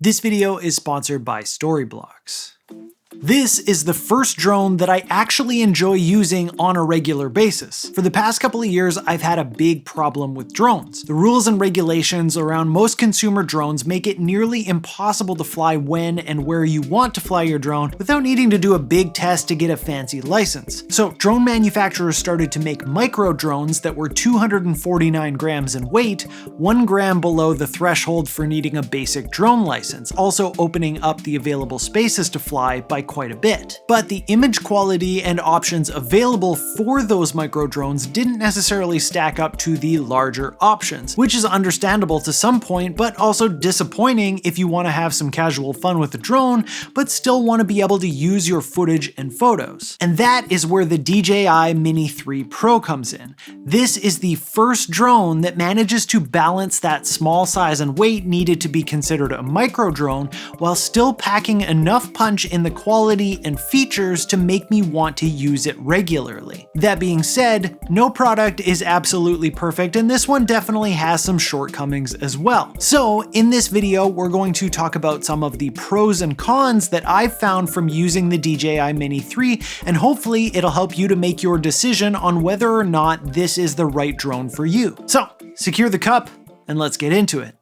This video is sponsored by Storyblocks. This is the first drone that I actually enjoy using on a regular basis. For the past couple of years, I've had a big problem with drones. The rules and regulations around most consumer drones make it nearly impossible to fly when and where you want to fly your drone without needing to do a big test to get a fancy license. So drone manufacturers started to make micro drones that were 249 grams in weight, 1 gram below the threshold for needing a basic drone license, also opening up the available spaces to fly by quite a bit. But the image quality and options available for those micro drones didn't necessarily stack up to the larger options, which is understandable to some point, but also disappointing if you want to have some casual fun with the drone, but still want to be able to use your footage and photos. And that is where the DJI Mini 3 Pro comes in. This is the first drone that manages to balance that small size and weight needed to be considered a micro drone while still packing enough punch in the quality and features to make me want to use it regularly. That being said, no product is absolutely perfect, and this one definitely has some shortcomings as well. So in this video, we're going to talk about some of the pros and cons that I've found from using the DJI Mini 3, and hopefully it'll help you to make your decision on whether or not this is the right drone for you. So secure the cup and let's get into it.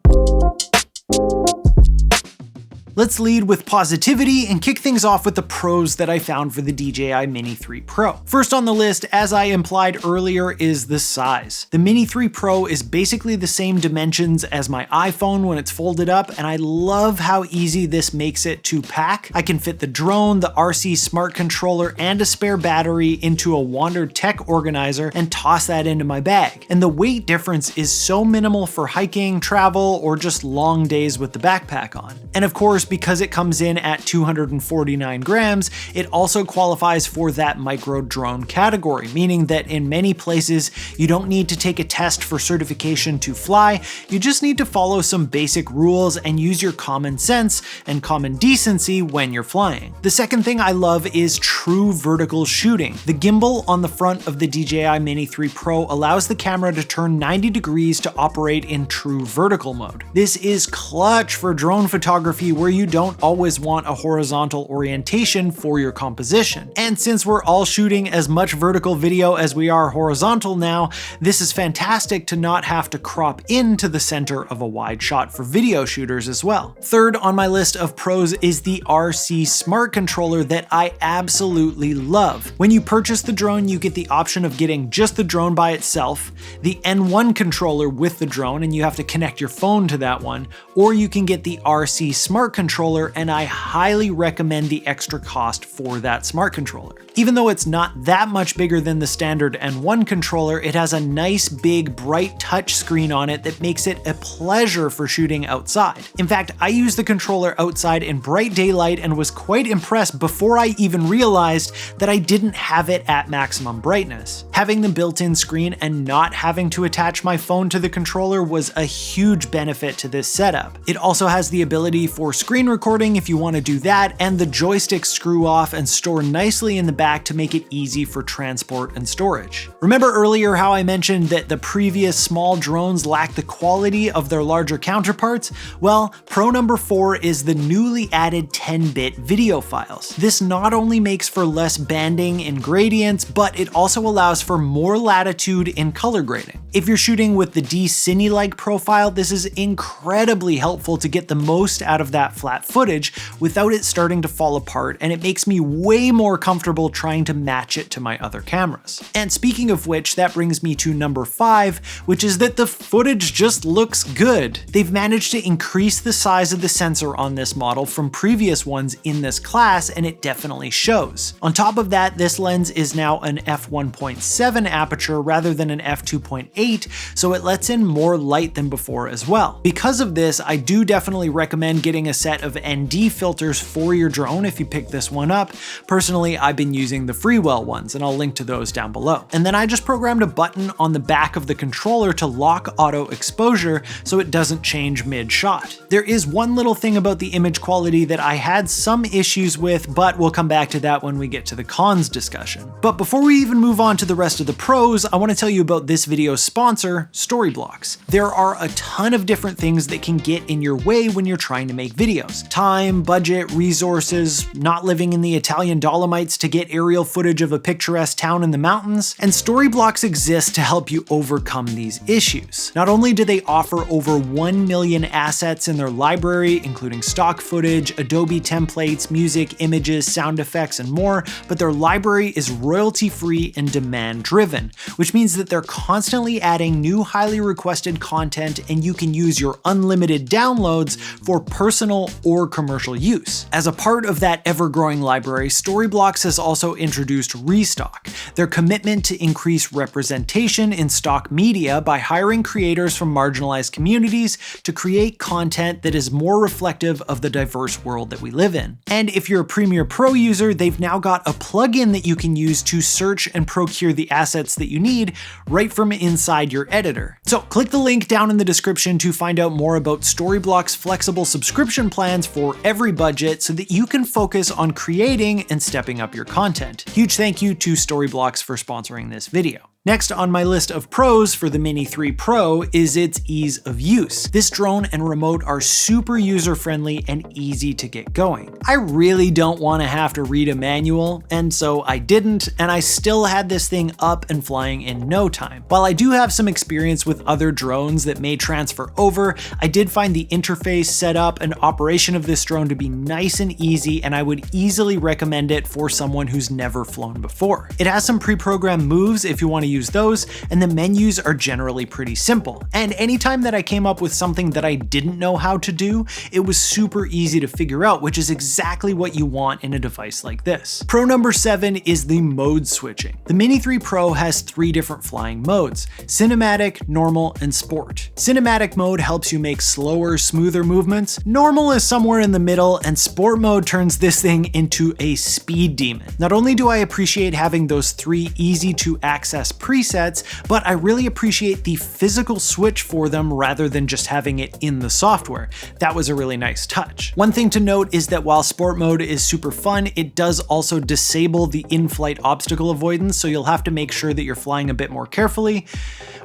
Let's lead with positivity and kick things off with the pros that I found for the DJI Mini 3 Pro. First on the list, as I implied earlier, is the size. The Mini 3 Pro is basically the same dimensions as my iPhone when it's folded up, and I love how easy this makes it to pack. I can fit the drone, the RC smart controller, and a spare battery into a Wander tech organizer and toss that into my bag. And the weight difference is so minimal for hiking, travel, or just long days with the backpack on. And of course, because it comes in at 249 grams, it also qualifies for that micro drone category, meaning that in many places, you don't need to take a test for certification to fly, you just need to follow some basic rules and use your common sense and common decency when you're flying. The second thing I love is true vertical shooting. The gimbal on the front of the DJI Mini 3 Pro allows the camera to turn 90 degrees to operate in true vertical mode. This is clutch for drone photography where you don't always want a horizontal orientation for your composition. And since we're all shooting as much vertical video as we are horizontal now, this is fantastic to not have to crop into the center of a wide shot for video shooters as well. Third on my list of pros is the RC smart controller that I absolutely love. When you purchase the drone, you get the option of getting just the drone by itself, the N1 controller with the drone, and you have to connect your phone to that one, or you can get the RC smart controller, and I highly recommend the extra cost for that smart controller. Even though it's not that much bigger than the standard N1 controller, it has a nice big bright touch screen on it that makes it a pleasure for shooting outside. In fact, I used the controller outside in bright daylight and was quite impressed before I even realized that I didn't have it at maximum brightness. Having the built-in screen and not having to attach my phone to the controller was a huge benefit to this setup. It also has the ability for screen recording if you want to do that, and the joysticks screw off and store nicely in the back to make it easy for transport and storage. Remember earlier how I mentioned that the previous small drones lack the quality of their larger counterparts? Well, pro number 4 is the newly added 10-bit video files. This not only makes for less banding in gradients, but it also allows for more latitude in color grading. If you're shooting with the D-Cine-like profile, this is incredibly helpful to get the most out of that flat footage without it starting to fall apart, and it makes me way more comfortable trying to match it to my other cameras. And speaking of which, that brings me to number 5, which is that the footage just looks good. They've managed to increase the size of the sensor on this model from previous ones in this class, and it definitely shows. On top of that, this lens is now an f1.7 aperture rather than an f2.8, so it lets in more light than before as well. Because of this, I do definitely recommend getting a set of ND filters for your drone if you pick this one up. Personally, I've been using the Freewell ones, and I'll link to those down below. And then I just programmed a button on the back of the controller to lock auto exposure so it doesn't change mid-shot. There is one little thing about the image quality that I had some issues with, but we'll come back to that when we get to the cons discussion. But before we even move on to the rest of the pros, I want to tell you about this video's sponsor, Storyblocks. There are a ton of different things that can get in your way when you're trying to make videos. videos. Time, budget, resources, not living in the Italian Dolomites to get aerial footage of a picturesque town in the mountains, and Storyblocks exists to help you overcome these issues. Not only do they offer over 1 million assets in their library, including stock footage, Adobe templates, music, images, sound effects, and more, but their library is royalty-free and demand-driven, which means that they're constantly adding new highly requested content, and you can use your unlimited downloads for personal or commercial use. As a part of that ever-growing library, Storyblocks has also introduced Restock, their commitment to increase representation in stock media by hiring creators from marginalized communities to create content that is more reflective of the diverse world that we live in. And if you're a Premiere Pro user, they've now got a plugin that you can use to search and procure the assets that you need right from inside your editor. So click the link down in the description to find out more about Storyblocks' flexible subscription plans for every budget so that you can focus on creating and stepping up your content. Huge thank you to Storyblocks for sponsoring this video. Next on my list of pros for the Mini 3 Pro is its ease of use. This drone and remote are super user-friendly and easy to get going. I really don't want to have to read a manual, and so I didn't, and I still had this thing up and flying in no time. While I do have some experience with other drones that may transfer over, I did find the interface, setup, and operation of this drone to be nice and easy, and I would easily recommend it for someone who's never flown before. It has some pre-programmed moves if you want to use those, and the menus are generally pretty simple. And anytime that I came up with something that I didn't know how to do, it was super easy to figure out, which is exactly what you want in a device like this. Pro number 7 is the mode switching. The Mini 3 Pro has 3 different flying modes: cinematic, normal, and sport. Cinematic mode helps you make slower, smoother movements. Normal is somewhere in the middle, and sport mode turns this thing into a speed demon. Not only do I appreciate having those 3 easy to access presets, but I really appreciate the physical switch for them rather than just having it in the software. That was a really nice touch. One thing to note is that while sport mode is super fun, it does also disable the in-flight obstacle avoidance, so you'll have to make sure that you're flying a bit more carefully,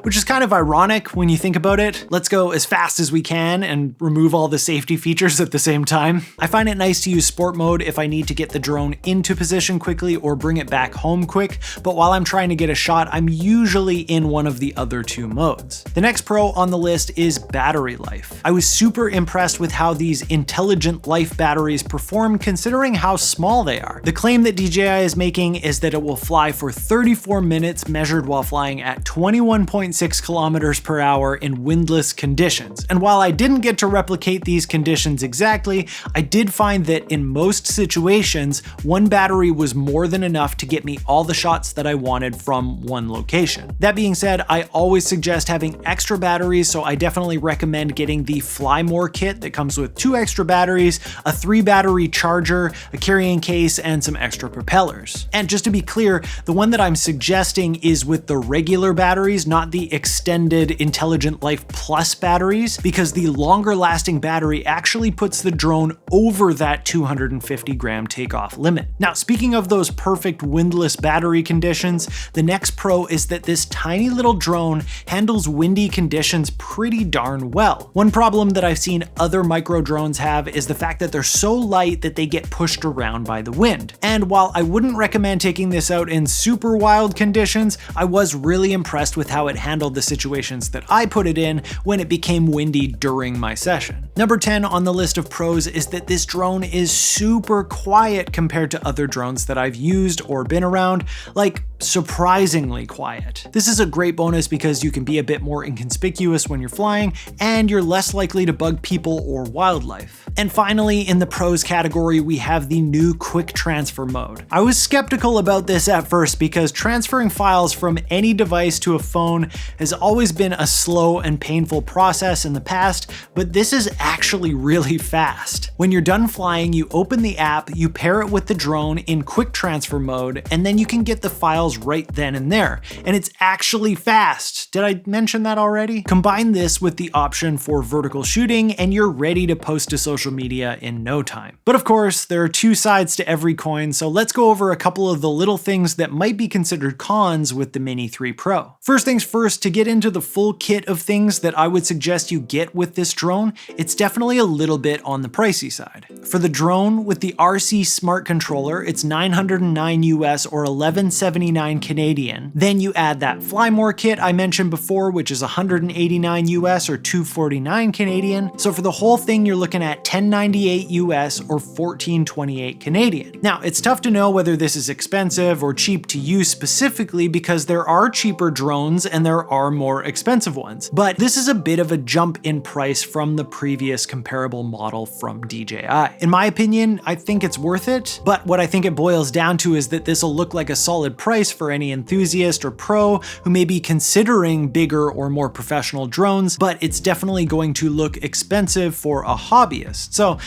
which is kind of ironic when you think about it. Let's go as fast as we can and remove all the safety features at the same time. I find it nice to use sport mode if I need to get the drone into position quickly or bring it back home quick, but while I'm trying to get a shot, I'm usually in one of the other 2 modes. The next pro on the list is battery life. I was super impressed with how these intelligent life batteries perform considering how small they are. The claim that DJI is making is that it will fly for 34 minutes measured while flying at 21.6 kilometers per hour in windless conditions. And while I didn't get to replicate these conditions exactly, I did find that in most situations, one battery was more than enough to get me all the shots that I wanted from one location. That being said, I always suggest having extra batteries, so I definitely recommend getting the Fly More kit that comes with 2 extra batteries, a 3 battery charger, a carrying case, and some extra propellers. And just to be clear, the one that I'm suggesting is with the regular batteries, not the extended Intelligent Life Plus batteries, because the longer lasting battery actually puts the drone over that 250 gram takeoff limit. Now, speaking of those perfect windless battery conditions, the next pro is that this tiny little drone handles windy conditions pretty darn well. One problem that I've seen other micro drones have is the fact that they're so light that they get pushed around by the wind. And while I wouldn't recommend taking this out in super wild conditions, I was really impressed with how it handled the situations that I put it in when it became windy during my session. Number 10 on the list of pros is that this drone is super quiet compared to other drones that I've used or been around, like surprisingly quiet. This is a great bonus because you can be a bit more inconspicuous when you're flying, and you're less likely to bug people or wildlife. And finally, in the pros category, we have the new quick transfer mode. I was skeptical about this at first because transferring files from any device to a phone has always been a slow and painful process in the past, but this is actually really fast. When you're done flying, you open the app, you pair it with the drone in quick transfer mode, and then you can get the files right then and there. And it's actually fast. Did I mention that already? Combine this with the option for vertical shooting, and you're ready to post to social media in no time. But of course, there are 2 sides to every coin, so let's go over a couple of the little things that might be considered cons with the Mini 3 Pro. First things first, to get into the full kit of things that I would suggest you get with this drone, it's definitely a little bit on the pricey pricey side. For the drone with the RC Smart Controller, it's $909 US or $1179 Canadian. Then you add that Fly More kit I mentioned before, which is $189 US or $249 Canadian. So for the whole thing, you're looking at $1098 US or $1428 Canadian. Now, it's tough to know whether this is expensive or cheap to use specifically because there are cheaper drones and there are more expensive ones. But this is a bit of a jump in price from the previous comparable model from DJI. In my opinion, I think it's worth it, but what I think it boils down to is that this will look like a solid price for any enthusiast or pro who may be considering bigger or more professional drones, but it's definitely going to look expensive for a hobbyist. So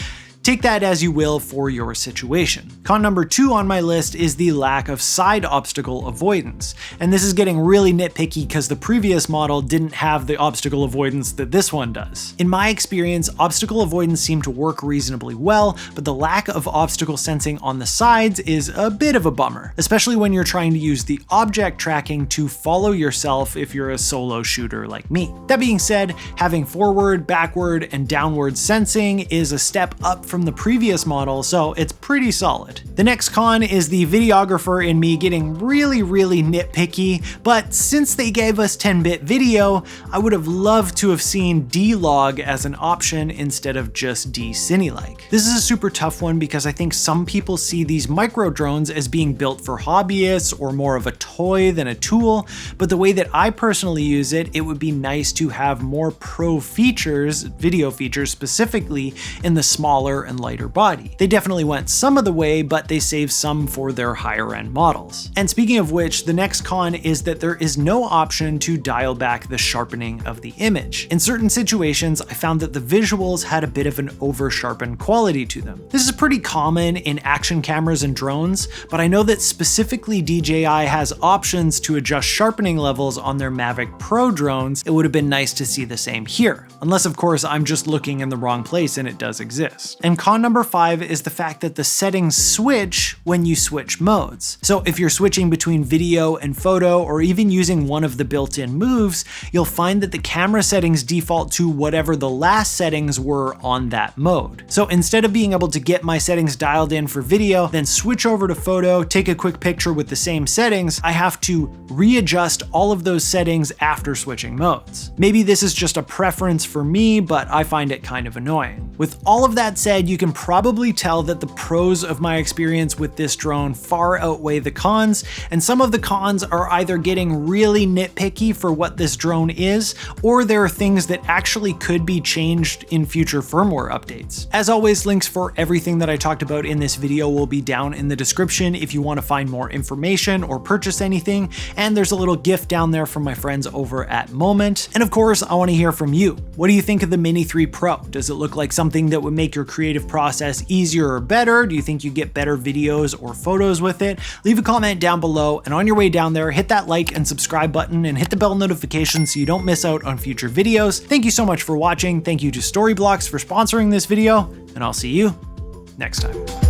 take that as you will for your situation. Con number 2 on my list is the lack of side obstacle avoidance. And this is getting really nitpicky because the previous model didn't have the obstacle avoidance that this one does. In my experience, obstacle avoidance seemed to work reasonably well, but the lack of obstacle sensing on the sides is a bit of a bummer, especially when you're trying to use the object tracking to follow yourself if you're a solo shooter like me. That being said, having forward, backward, and downward sensing is a step up from the previous model, so it's pretty solid. The next con is the videographer in me getting really nitpicky, but since they gave us 10-bit video, I would have loved to have seen D-Log as an option instead of just D-Cine-like. This is a super tough one because I think some people see these micro drones as being built for hobbyists or more of a toy than a tool, but the way that I personally use it, it would be nice to have more pro features, video features specifically, in the smaller and lighter body. They definitely went some of the way, but they saved some for their higher end models. And speaking of which, the next con is that there is no option to dial back the sharpening of the image. In certain situations, I found that the visuals had a bit of an over-sharpened quality to them. This is pretty common in action cameras and drones, but I know that specifically DJI has options to adjust sharpening levels on their Mavic Pro drones. It would have been nice to see the same here. Unless of course I'm just looking in the wrong place and it does exist. And con number 5 is the fact that the settings switch when you switch modes. So if you're switching between video and photo, or even using one of the built-in moves, you'll find that the camera settings default to whatever the last settings were on that mode. So instead of being able to get my settings dialed in for video, then switch over to photo, take a quick picture with the same settings, I have to readjust all of those settings after switching modes. Maybe this is just a preference for me, but I find it kind of annoying. With all of that said, you can probably tell that the pros of my experience with this drone far outweigh the cons, and some of the cons are either getting really nitpicky for what this drone is, or there are things that actually could be changed in future firmware updates. As always, links for everything that I talked about in this video will be down in the description if you want to find more information or purchase anything, and there's a little gift down there from my friends over at Moment. And of course, I want to hear from you. What do you think of the Mini 3 Pro? Does it look like something that would make your creative process easier or better? Do you think you get better videos or photos with it? Leave a comment down below, and on your way down there, hit that like and subscribe button and hit the bell notification so you don't miss out on future videos. Thank you so much for watching. Thank you to Storyblocks for sponsoring this video, and I'll see you next time.